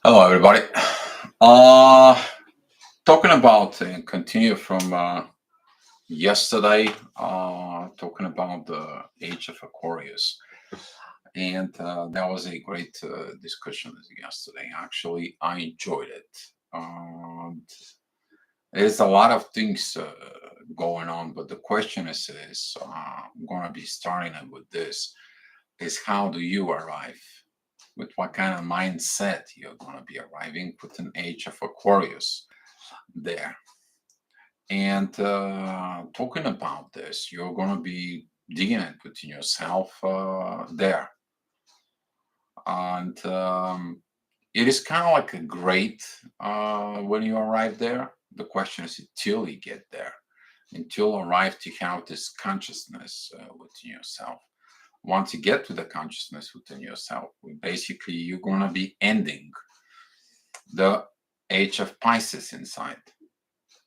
Hello, everybody. Uh, Talking about and continue from yesterday. Talking about the age of Aquarius, and that was a great discussion yesterday. Actually, I enjoyed it. There's a lot of things going on, but the question is I'm going to be starting it with this: is how do you arrive? With what kind of mindset you're going to be arriving with an age of Aquarius there. And talking about this, you're going to be digging it within yourself there. And it is kind of like a great when you arrive there. The question is until you get there, until arrive to have this consciousness within yourself. Once you get to the consciousness within yourself, basically you're going to be ending the age of Pisces inside.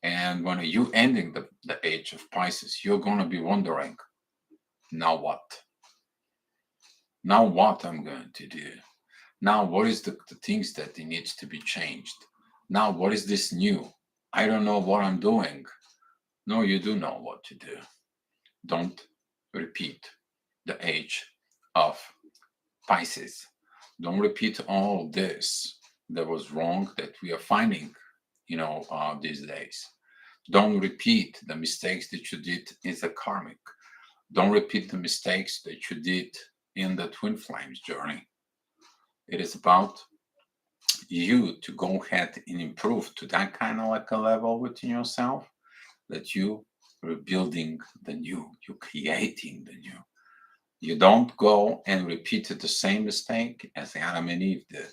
And when you ending the age of Pisces, you're going to be wondering, now what? Now what I'm going to do? Now what is the things that it needs to be changed? Now what is this new? I don't know what I'm doing. No, you do know what to do. Don't repeat the age of Pisces. Don't repeat all this that was wrong that we are finding, these days. Don't repeat the mistakes that you did in the karmic. Don't repeat the mistakes that you did in the twin flames journey. It is about you to go ahead and improve to that kind of like a level within yourself that you are building the new, you're creating the new. You don't go and repeat the same mistake as Adam and Eve did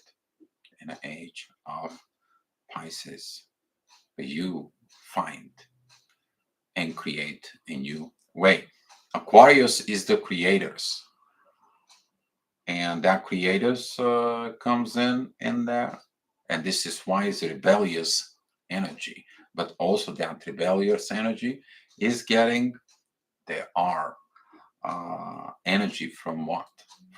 in the age of Pisces. But you find and create a new way. Aquarius is the creators, and that creators comes in there, and this is why it's a rebellious energy. But also that rebellious energy is getting their energy from what?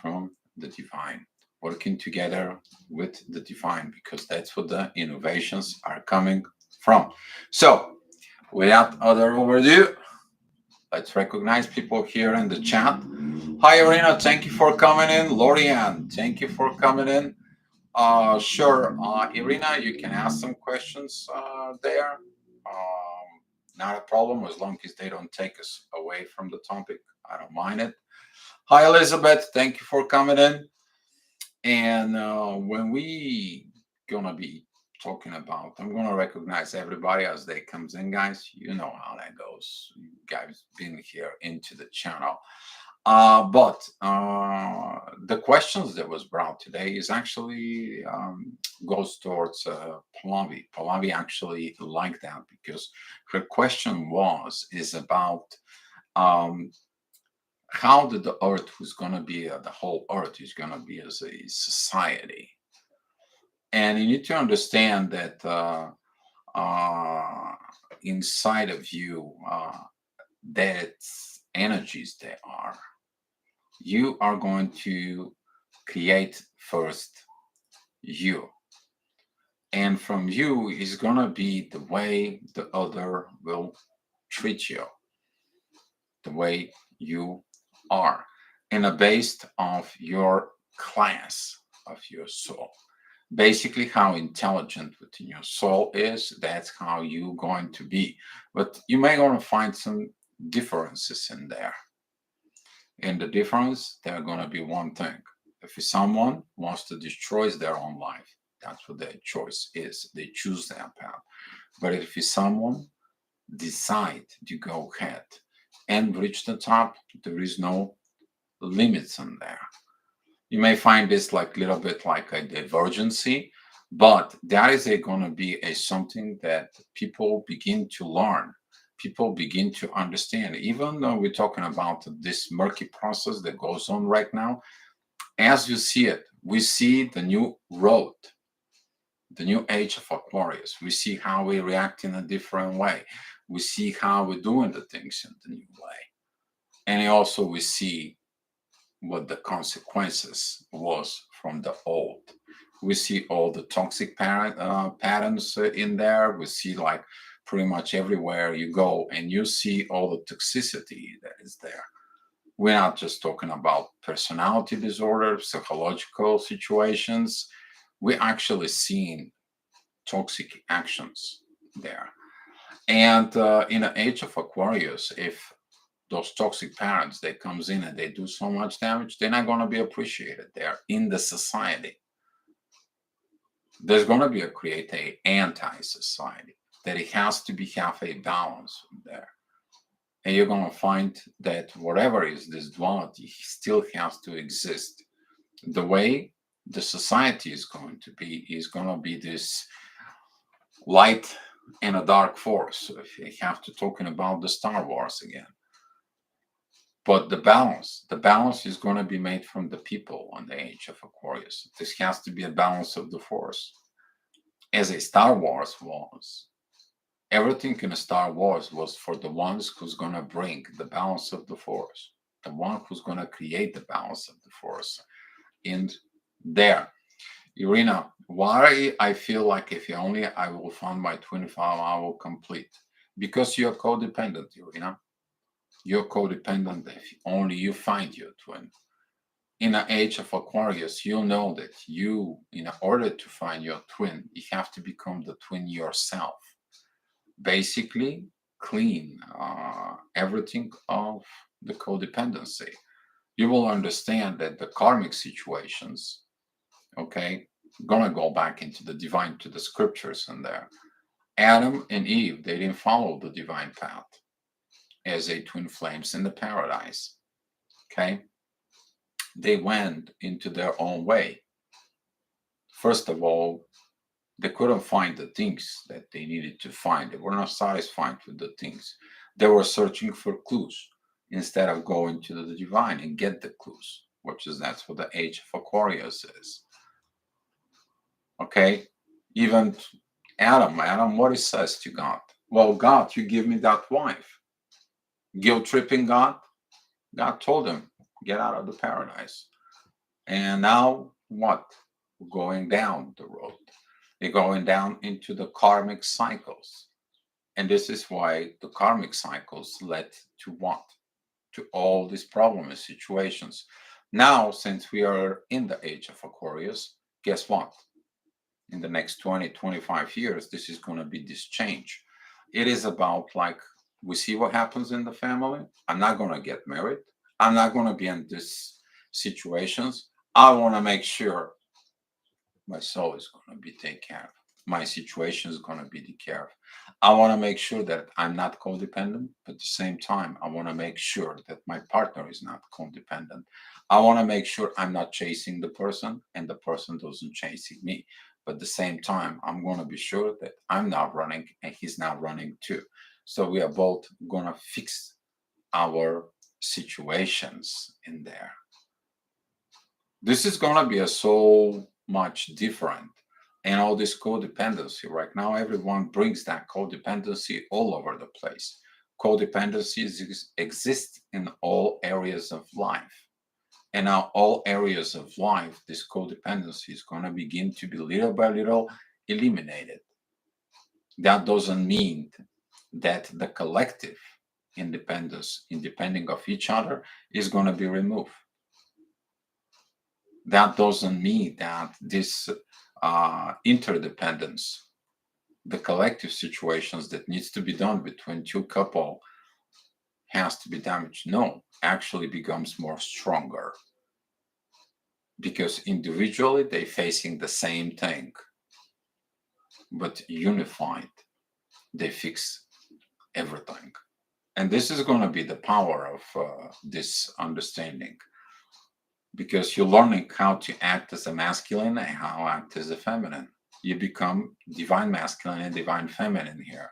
From the divine, working together with the divine, because that's what the innovations are coming from. So, without other overdue, let's recognize people here in the chat. Hi, Irina. Thank you for coming in. Lorianne, thank you for coming in. Sure, Irina, you can ask some questions there. Not a problem as long as they don't take us away from the topic. I don't mind it. Hi, Elizabeth. Thank you for coming in. And when we gonna be talking about, I'm gonna recognize everybody as they comes in, guys. You know how that goes. You guys been here into the channel. But the questions that was brought today is actually goes towards Pallavi. Pallavi actually liked that because her question is about um, how did the earth was going to be, the whole earth is going to be as a society. And you need to understand that uh, inside of you, that energies there are, you are going to create first you. And from you is going to be the way the other will treat you, the way you are, and based of your class of your soul. Basically, how intelligent within your soul is, that's how you're going to be. But you may want to find some differences in there. And the difference, they're going to be one thing. If someone wants to destroy their own life, that's what their choice is. They choose that path. But if someone decide to go ahead and reach the top, there is no limits in there. You may find this like a little bit like a divergency, but that is going to be a something that people begin to learn. People begin to understand. Even though we're talking about this murky process that goes on right now, as you see it, we see the new road, the new age of Aquarius. We see how we react in a different way. We see how we're doing the things in the new way. And also we see what the consequences was from the old. We see all the toxic patterns in there. We see like pretty much everywhere you go, and you see all the toxicity that is there. We're not just talking about personality disorder, psychological situations. We're actually seeing toxic actions there. And in the age of Aquarius, if those toxic parents they comes in and they do so much damage, they're not going to be appreciated there in the society. There's going to be a create a anti-society that it has to be have a balance there, and you're going to find that whatever is this duality still has to exist. The way the society is going to be this light and a dark force. If you have to talking about the Star Wars again, but the balance is going to be made from the people on the age of Aquarius. This has to be a balance of the force, as a Star Wars was. Everything in a Star Wars was for the ones who's going to bring the balance of the force, the one who's going to create the balance of the force in there. Irina, why I feel like if only I will find my twin flame, I will complete. Because you're codependent, Irina. You're codependent if only you find your twin. In the age of Aquarius, you know that you, in order to find your twin, you have to become the twin yourself. Basically, clean everything of the codependency. You will understand that the karmic situations, okay, gonna go back into the divine, to the scriptures in there. Adam and Eve, they didn't follow the divine path as a twin flames in the paradise. Okay, they went into their own way. First of all, they couldn't find the things that they needed to find. They were not satisfied with the things. They were searching for clues instead of going to the divine and get the clues, which is that's what the age of Aquarius is. Okay, even Adam, what he says to God? Well, God, you give me that wife. Guilt tripping God. God told him, get out of the paradise. And now what? Going down the road. They're going down into the karmic cycles. And this is why the karmic cycles led to what? To all these problem situations. Now, since we are in the age of Aquarius, guess what? In the next 20, 25 years, this is going to be this change. It is about like, we see what happens in the family. I'm not going to get married. I'm not going to be in these situations. I want to make sure my soul is going to be taken care of. My situation is going to be taken care of. I want to make sure that I'm not codependent, but at the same time, I want to make sure that my partner is not codependent. I want to make sure I'm not chasing the person and the person doesn't chasing me. But at the same time, I'm going to be sure that I'm not running and he's not running too. So we are both going to fix our situations in there. This is going to be a so much different, and all this codependency right now, everyone brings that codependency all over the place. Codependency exists in all areas of life, and now all areas of life, this codependency is going to begin to be little by little eliminated. That doesn't mean that the collective independence, independent of each other, is going to be removed. That doesn't mean that this interdependence, the collective situations that needs to be done between two couple has to be damaged. No, actually becomes more stronger because individually they facing the same thing, but unified they fix everything. And this is going to be the power of this understanding, because you're learning how to act as a masculine and how to act as a feminine. You become divine masculine and divine feminine here.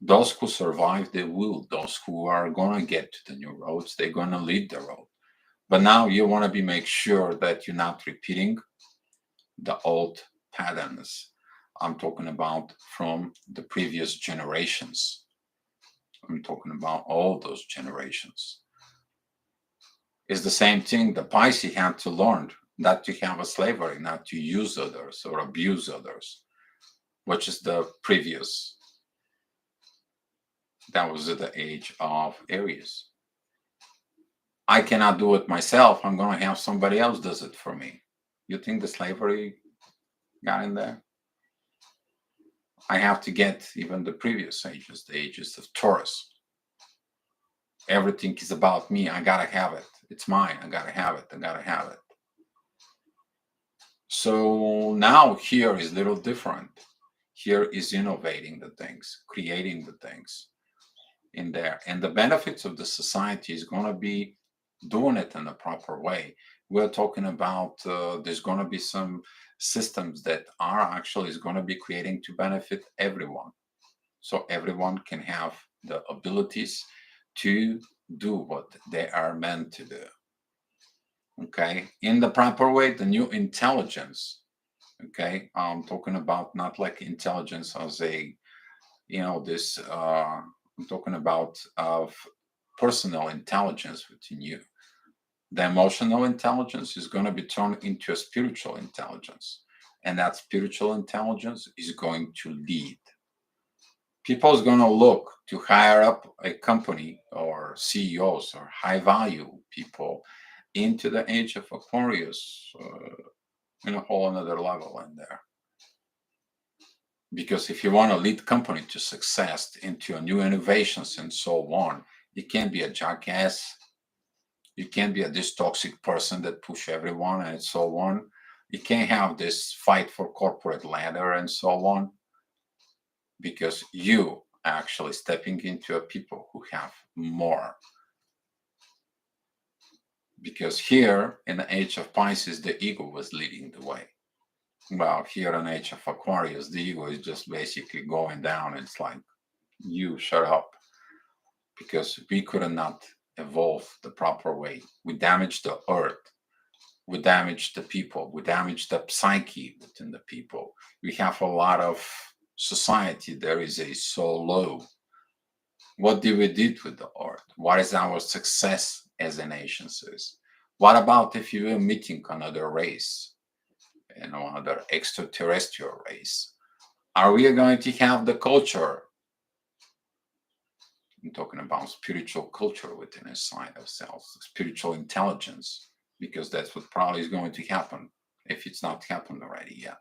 Those who survive, they will. Those who are going to get to the new roads, they're going to lead the road. But now you want to be make sure that you're not repeating the old patterns. I'm talking about from the previous generations. I'm talking about all those generations. It's the same thing the Pisces had to learn not to have a slavery, not to use others or abuse others, which is the previous. That was at the age of Aries. I cannot do it myself. I'm going to have somebody else does it for me. You think the slavery got in there? I have to get even the previous ages, the ages of Taurus. Everything is about me. I gotta have it. It's mine. I gotta have it. I gotta have it. So now here is a little different. Here is innovating the things, creating the things in there. And the benefits of the society is going to be doing it in the proper way. We're talking about there's going to be some systems that are actually is going to be creating to benefit everyone. So everyone can have the abilities to do what they are meant to do. Okay, in the proper way, the new intelligence. Okay, I'm talking about not like intelligence as a, this. I'm talking about of personal intelligence within you. The emotional intelligence is going to be turned into a spiritual intelligence, and that spiritual intelligence is going to lead. People is going to look to hire up a company or CEOs or high value people into the age of Aquarius in a whole another level in there. Because if you want to lead company to success into a new innovations and so on, you can't be a jackass. You can't be this toxic person that push everyone and so on. You can't have this fight for corporate ladder and so on, because you actually stepping into a people who have more. Because here in the age of Pisces, the ego was leading the way. Well, here in the age of Aquarius, the ego is just basically going down. It's like, you shut up, because we could not evolve the proper way. We damaged the earth. We damaged the people. We damaged the psyche within the people. We have a lot of society. There is a so low. What did we did with the earth? What is our success as a nation is? What about if you were meeting another race, another extraterrestrial race? Are we going to have the culture? I'm talking about spiritual culture within inside ourselves, spiritual intelligence, because that's what probably is going to happen if it's not happened already yet.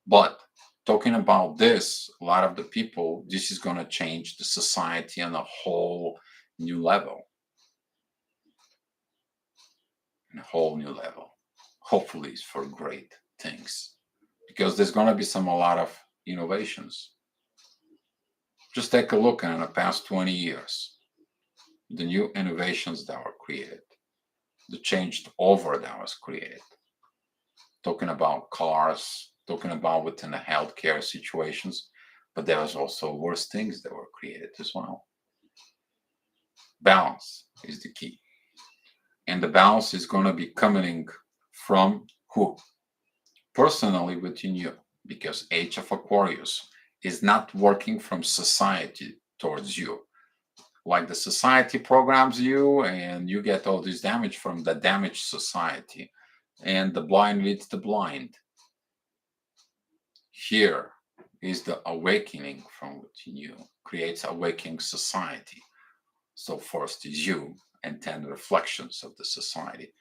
But talking about this, a lot of the people, this is going to change the society on a whole new level. In a whole new level. Hopefully it's for great things, because there's going to be a lot of innovations. Just take a look in the past 20 years, the new innovations that were created, the changed over that was created. Talking about cars, talking about within the healthcare situations, but there was also worse things that were created as well. Balance is the key. And the balance is going to be coming from who? Personally within you, because age of Aquarius is not working from society towards you. Like the society programs you and you get all this damage from the damaged society, and the blind leads the blind. Here is the awakening from within you, creates awakening society. So first is you, and then reflections of the society,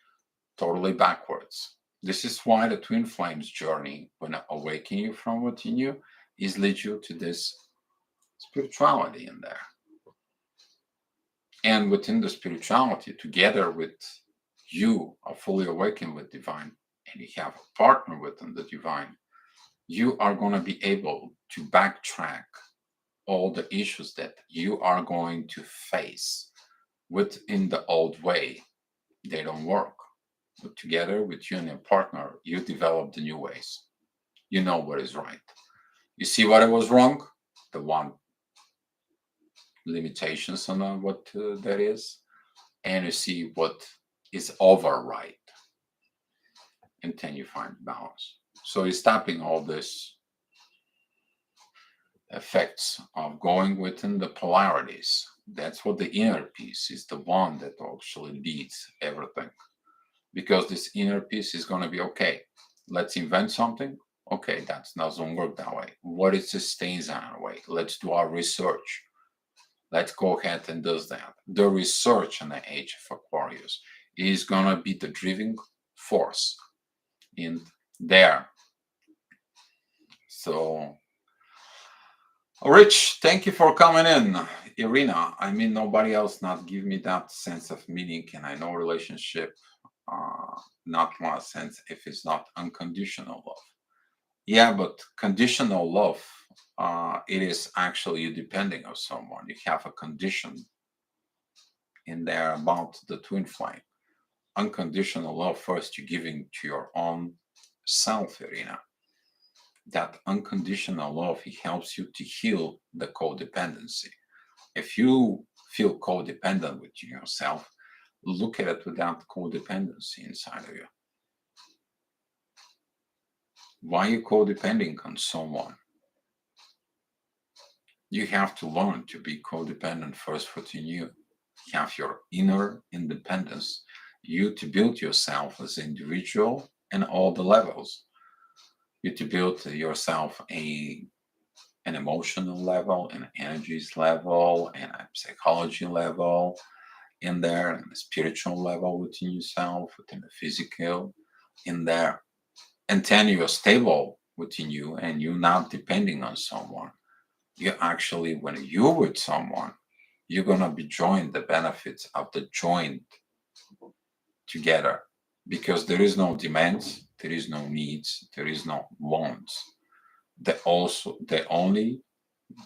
totally backwards. This is why the twin flames journey, when awaken you from within you, is lead you to this spirituality in there. And within the spirituality, together with you are fully awakened with divine, and you have a partner within the divine, you are going to be able to backtrack all the issues that you are going to face within the old way. They don't work. But together with you and your partner, you develop the new ways. You know what is right. You see what was wrong, the one limitations on what that is, and you see what is over right, and then you find balance. So you're stopping all this effects of going within the polarities. That's what the inner peace is, the one that actually leads everything. because this inner peace is going to be okay. Let's invent something. Okay, that doesn't work that way. What is sustains our way? Let's do our research. Let's go ahead and do that. The research in the age of Aquarius is going to be the driving force in there. So, Rich, thank you for coming in. Irina, I mean, nobody else not give me that sense of meaning, and I know relationship not more sense if it's not unconditional love. Yeah, but conditional love, it is actually you depending on someone. You have a condition in there about the twin flame. Unconditional love first you're giving to your own self, Irina. That unconditional love, it helps you to heal the codependency. If you feel codependent with yourself, look at it without codependency inside of you. Why are you codepending on someone? You have to learn to be codependent first within you. Have your inner independence, you to build yourself as an individual and all the levels. You to build yourself an emotional level, an energies level, and a psychology level in there, and a spiritual level within yourself, within the physical in there. And then you're stable within you and you're not depending on someone. You actually, when you're with someone, you're gonna be enjoying the benefits of the joint together because there is no demands, there is no needs, there is no wants. The only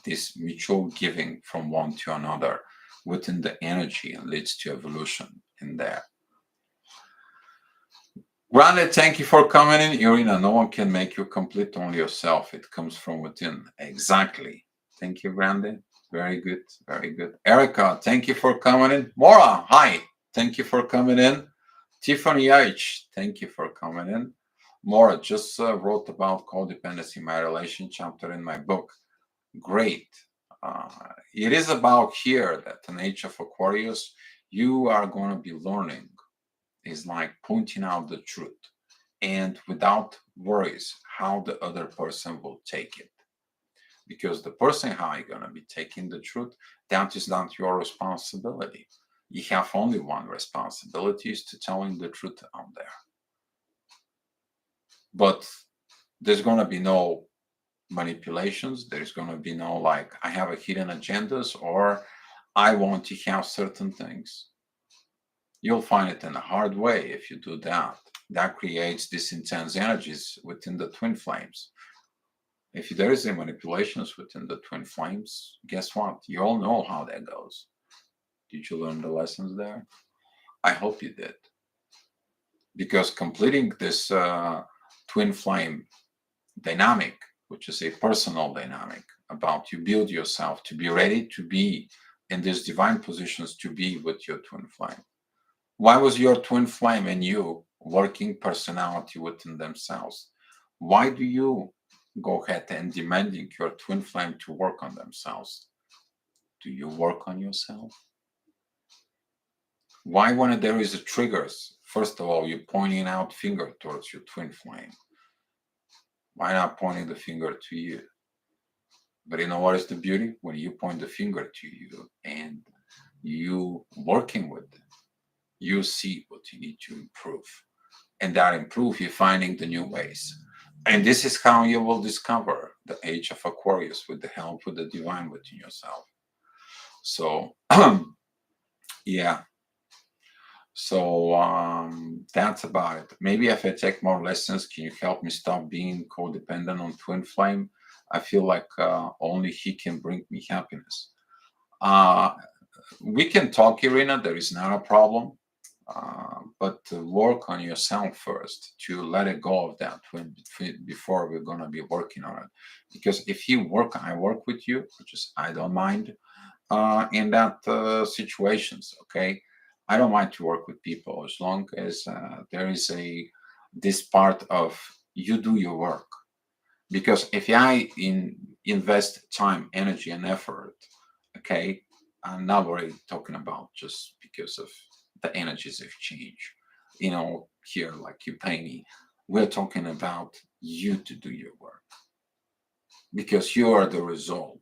this mutual giving from one to another within the energy and leads to evolution in there. Grande, thank you for coming in. Irina, no one can make you complete, only yourself. It comes from within. Exactly. Thank you, Grande. Very good. Very good. Erica, thank you for coming in. Mora, hi. Thank you for coming in. Tiffany H, thank you for coming in. Mora just wrote about codependency, my relation chapter in my book. Great. It is about here that in age of Aquarius, you are going to be learning is like pointing out the truth and without worries how the other person will take it, because the person how you're going to be taking the truth, that is not your responsibility. You have only one responsibility, is to telling the truth out there. But there's going to be no manipulations, there's going to be no like I have a hidden agendas or I want to have certain things. You'll find it in a hard way if you do that. That creates these intense energies within the twin flames. If there is a manipulations within the twin flames, guess what? You all know how that goes. Did you learn the lessons there? I hope you did. Because completing this twin flame dynamic, which is a personal dynamic, about you build yourself to be ready to be in these divine positions to be with your twin flame. Why was your twin flame and you working personality within themselves? Why do you go ahead and demanding your twin flame to work on themselves? Do you work on yourself? Why when there is a triggers, first of all, you're pointing out finger towards your twin flame? Why not pointing the finger to you? But you know what is the beauty? When you point the finger to you and you working with them, you see what you need to improve. And that improve, you're finding the new ways. And this is how you will discover the age of Aquarius with the help with the divine within yourself. So, yeah. So that's about it. Maybe if I take more lessons, can you help me stop being codependent on twin flame? I feel like only he can bring me happiness. Uh, we can talk, Irina. There is not a problem. But to work on yourself first, to let it go of that before we're gonna be working on it. Because if I work with you, which is I don't mind in that situations. Okay, I don't mind to work with people as long as there is this part of you do your work. Because if I invest time, energy, and effort, okay, I'm not worried talking about just because of the energies of change. You know, here like you pay me. We're talking about you to do your work because you are the result,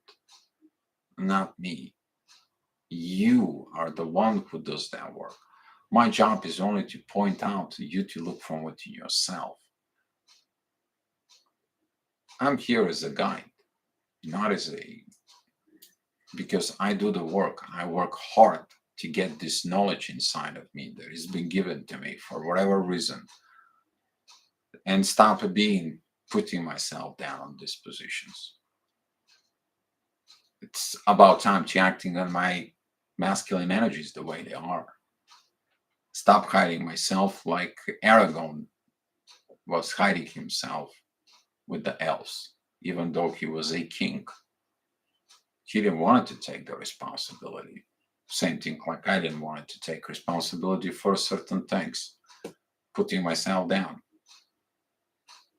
not me. You are the one who does that work. My job is only to point out to you to look for within yourself. I'm here as a guide, not as a, because I do the work. I work hard to get this knowledge inside of me that has been given to me for whatever reason, and stop being putting myself down on these positions. It's about time to acting on my masculine energies the way they are. Stop hiding myself like Aragon was hiding himself with the elves, even though he was a king. He didn't want to take the responsibility. Same thing like I didn't want to take responsibility for certain things, putting myself down.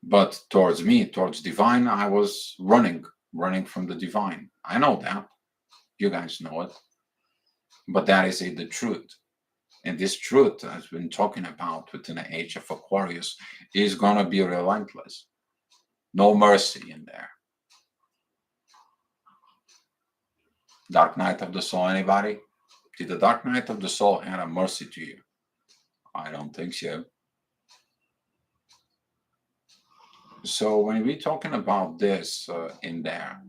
But towards me, towards divine, I was running from the divine. I know that. You guys know it. But that is the truth. And this truth, I've been talking about within the age of Aquarius, is going to be relentless. No mercy in there. Dark night of the soul, anybody? Did the dark night of the soul have a mercy to you? I don't think so. So when we're talking about this in there,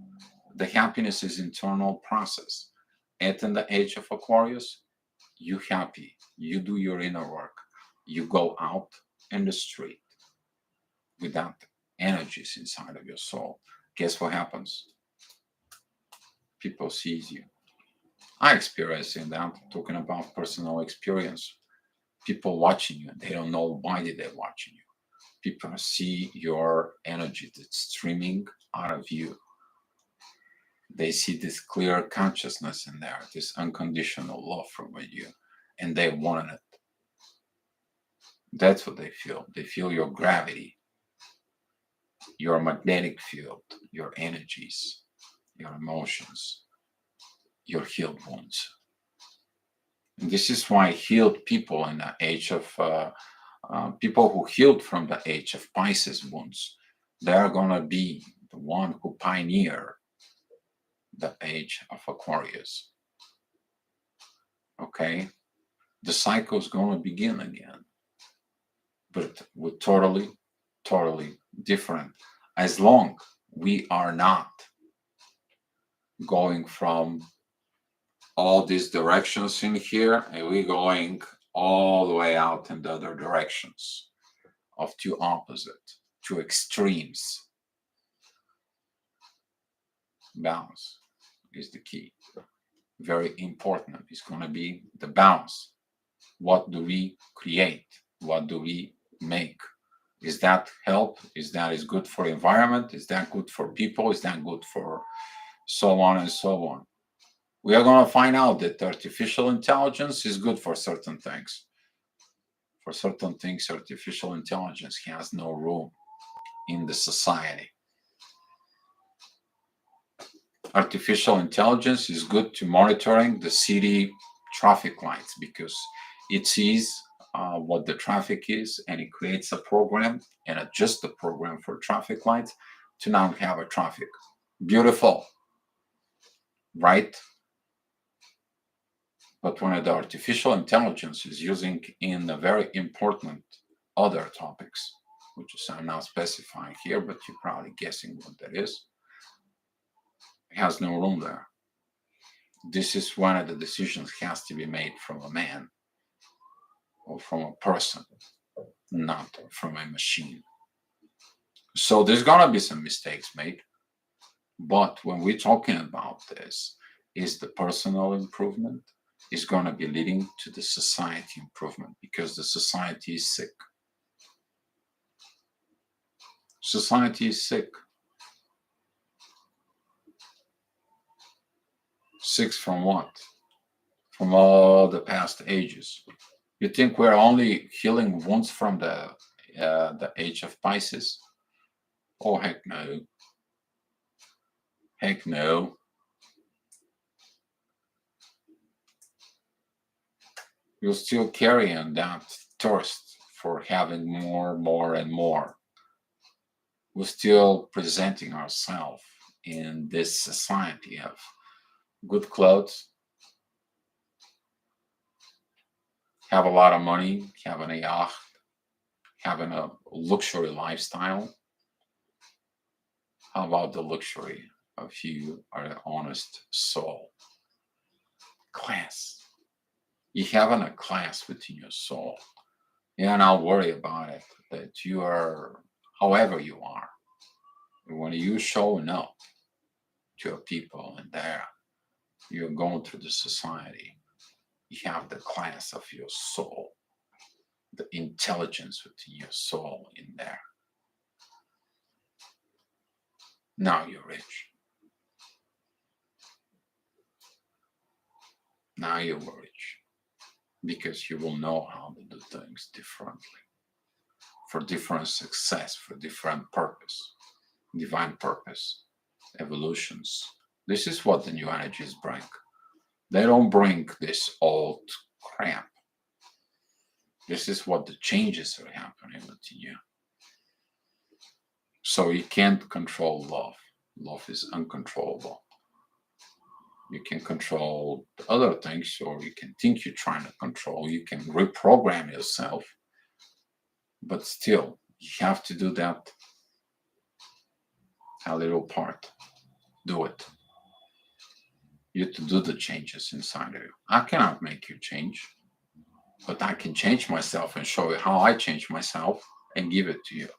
the happiness is internal process. And in the age of Aquarius, you happy, you do your inner work, you go out in the street without energies inside of your soul. Guess what happens? People sees you. I experience in that, talking about personal experience. People watching you, they don't know why they're watching you. People see your energy that's streaming out of you. They see this clear consciousness in there, this unconditional love from you, and they want it. That's what they feel. They feel your gravity, your magnetic field, your energies, your emotions, your healed wounds. And this is why healed people in the age of people who healed from the age of Pisces wounds, they are going to be the one who pioneer the age of Aquarius. Okay, the cycle is going to begin again, but with totally different. As long we are not going from all these directions in here, and we're going all the way out in the other directions of two opposite, two extremes. Balance is the key. Very important. It's going to be the balance. What do we create? What do we make? Is that help? Is that is good for environment? Is that good for people? Is that good for so on and so on? We are going to find out that artificial intelligence is good for certain things. For certain things, artificial intelligence has no room in the society. Artificial intelligence is good to monitoring the city traffic lights because it sees what the traffic is, and it creates a program and adjusts the program for traffic lights to not have a traffic. Beautiful, right? But when the artificial intelligence is using in a very important other topics, which is I'm not specifying here, but you're probably guessing what that is, it has no room there. This is one of the decisions has to be made from a man or from a person, not from a machine. So there's gonna be some mistakes made, but when we're talking about this, is the personal improvement is gonna be leading to the society improvement because the society is sick. Society is sick. Sick from what? From all the past ages. You think we're only healing wounds from the age of Pisces? Oh, heck no. Heck no. You're still carrying that thirst for having more, and more. We're still presenting ourselves in this society of good clothes, have a lot of money, having a yacht, having a luxury lifestyle. How about the luxury of you are an honest soul? Class. You having a class within your soul. You're not worry about it, that you are however you are. When you showing up to a people and there, you're going through the society, you have the class of your soul, the intelligence within your soul in there. Now you're rich. Now you're rich because you will know how to do things differently, for different success, for different purpose, divine purpose, evolutions. This is what the new energies bring. They don't bring this old crap. This is what the changes are happening within you. So you can't control love. Love is uncontrollable. You can control the other things, or you can think you're trying to control. You can reprogram yourself, but still, you have to do that a little part. Do it. You have to do the changes inside of you. I cannot make you change, but I can change myself and show you how I change myself and give it to you.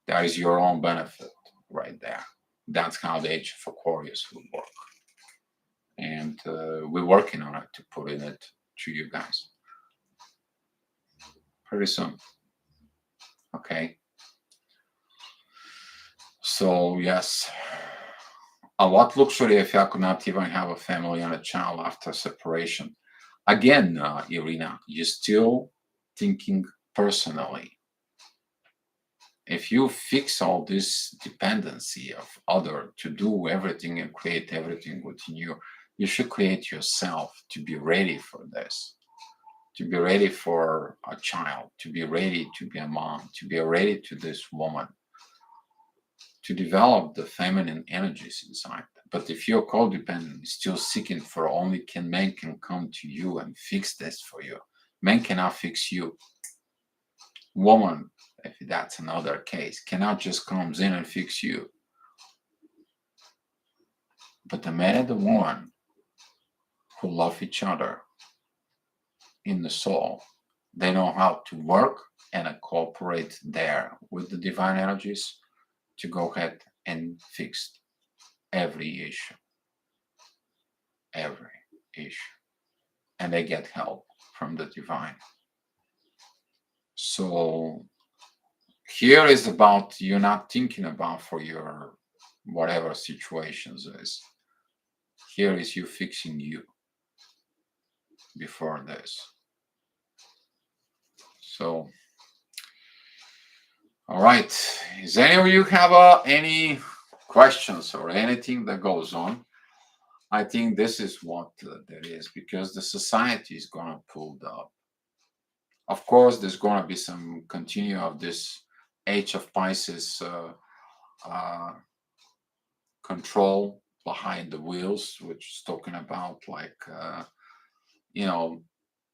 That is your own benefit right there. That's how the Age of Aquarius will work. And we're working on it to put in it to you guys pretty soon. Okay. So, yes. What luxury if I could not even have a family and a child after separation? Again, Irina, you're still thinking personally. If you fix all this dependency of other to do everything and create everything within you, you should create yourself to be ready for this, to be ready for a child, to be ready to be a mom, to be ready to this woman, to develop the feminine energies inside. But if you're codependent, still seeking for only can men can come to you and fix this for you. Men cannot fix you. Woman, if that's another case, cannot just comes in and fix you. But the man and the woman who love each other in the soul, they know how to work and cooperate there with the divine energies to go ahead and fix every issue. Every issue. And they get help from the divine. So here is about you not thinking about for your whatever situations is. Here is you fixing you before this. So, all right. Is any of you have any questions or anything that goes on? I think this is what there is, because the society is going to pull up. Of course, there's going to be some continue of this Age of Pisces uh, control behind the wheels, which is talking about like, you know,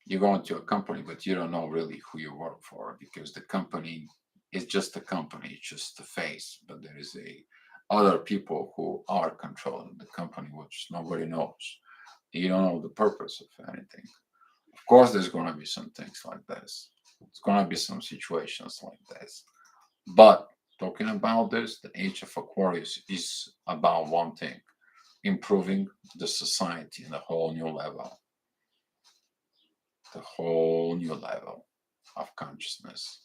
you go into a company, but you don't know really who you work for, because the company is just a company, it's just the face, but there is other people who are controlling the company, which nobody knows. You don't know the purpose of anything. Of course, there's going to be some things like this. It's going to be some situations like this. But talking about this, the Age of Aquarius is about one thing: improving the society in a whole new level. The whole new level of consciousness,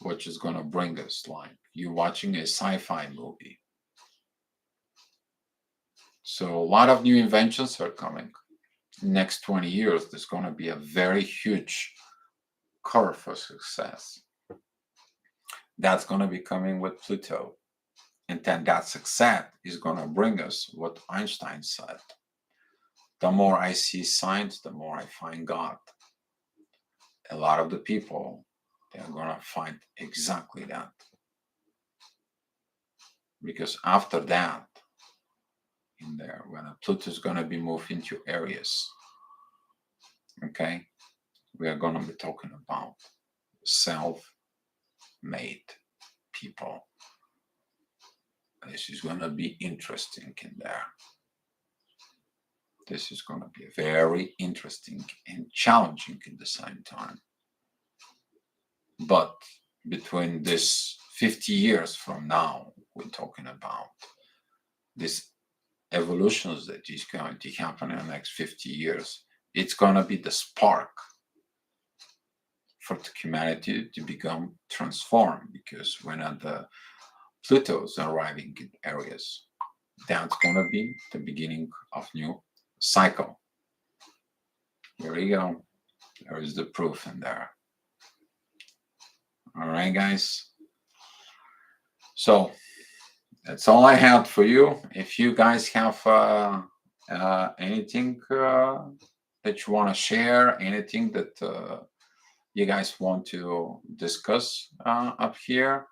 which is going to bring us like you watching a sci-fi movie. So a lot of new inventions are coming. Next 20 years, there's going to be a very huge curve for success. That's going to be coming with Pluto. And then that success is going to bring us what Einstein said. The more I see signs, the more I find God. A lot of the people they're gonna find exactly that. Because after that, in there, when Pluto is gonna be moved into Aries, okay, we are gonna be talking about self-made people. This is gonna be interesting in there. This is gonna be very interesting and challenging at the same time. But between this 50 years from now, we're talking about this evolutions that is going to happen in the next 50 years. It's going to be the spark for the humanity to become transformed, because when the Pluto's arriving in areas, that's going to be the beginning of new cycle. Here we go. There is the proof in there. All right, guys. So that's all I had for you. If you guys have anything that you want to share, anything that you guys want to discuss up here,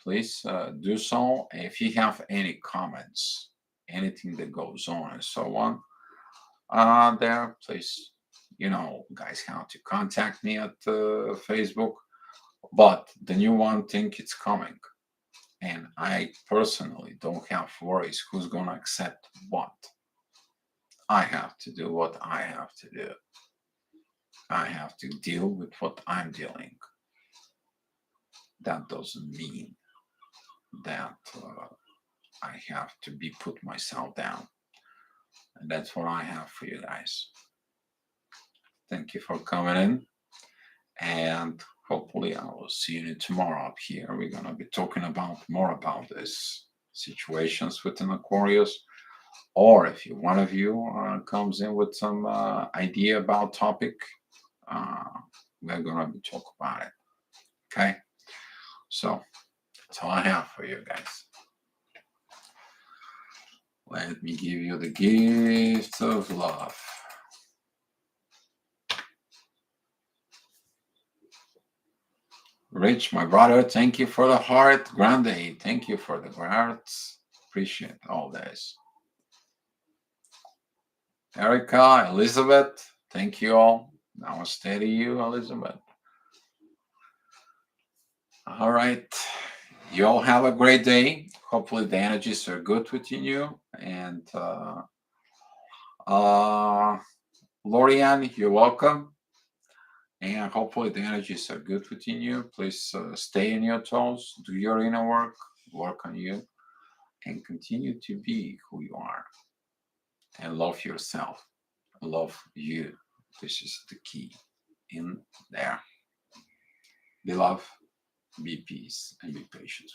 please do so. If you have any comments, anything that goes on and so on, there, please, you know, guys, how to contact me at Facebook. But the new one thing, it's coming. And I personally don't have worries who's going to accept what. I have to do what I have to do. I have to deal with what I'm dealing. That doesn't mean that I have to be put myself down. And that's what I have for you guys. Thank you for coming in. And hopefully I will see you tomorrow up here. We're going to be talking about more about this situations within Aquarius. Or if one of you comes in with some idea about topic, we're going to be talk about it. Okay? So that's all I have for you guys. Let me give you the gift of love. Rich, my brother, thank you for the heart. Grande, thank you for the hearts. Appreciate all this. Erica, Elizabeth, thank you all. Namaste to you, Elizabeth. All right. You all have a great day. Hopefully the energies are good within you. And Lorianne, you're welcome. And hopefully the energies are good within you. Please stay in your toes, do your inner work on you, and continue to be who you are. And love yourself. Love you. This is the key in there. Be love, be peace, and be patient.